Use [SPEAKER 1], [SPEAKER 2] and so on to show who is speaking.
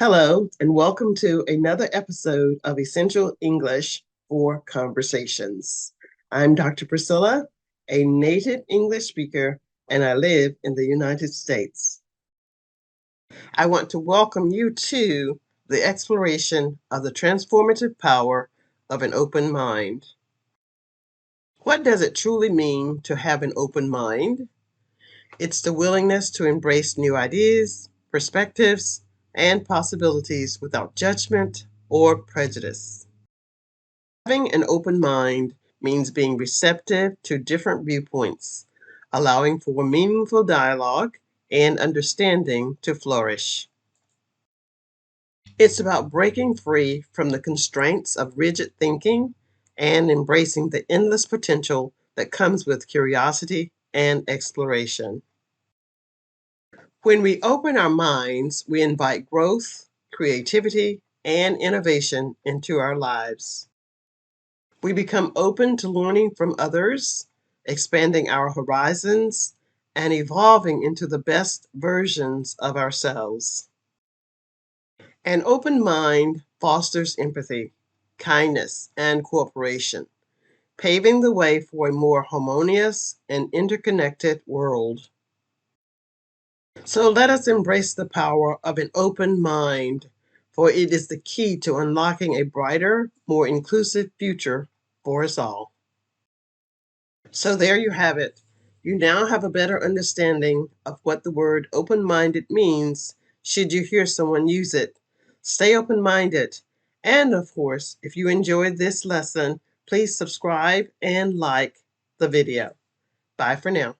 [SPEAKER 1] Hello, and welcome to another episode of Essential English for Conversations. I'm Dr. Priscilla, a native English speaker, and I live in the United States. I want to welcome you to the exploration of the transformative power of an open mind. What does it truly mean to have an open mind? It's the willingness to embrace new ideas, perspectives, and possibilities without judgment or prejudice. Having an open mind means being receptive to different viewpoints, allowing for meaningful dialogue and understanding to flourish. It's about breaking free from the constraints of rigid thinking and embracing the endless potential that comes with curiosity and exploration. When we open our minds, we invite growth, creativity, and innovation into our lives. We become open to learning from others, expanding our horizons, and evolving into the best versions of ourselves. An open mind fosters empathy, kindness, and cooperation, paving the way for a more harmonious and interconnected world. So let us embrace the power of an open mind, for it is the key to unlocking a brighter, more inclusive future for us all. So there you have it. You now have a better understanding of what the word open minded means should you hear someone use it. Stay open minded. And of course, if you enjoyed this lesson, please subscribe and like the video. Bye for now.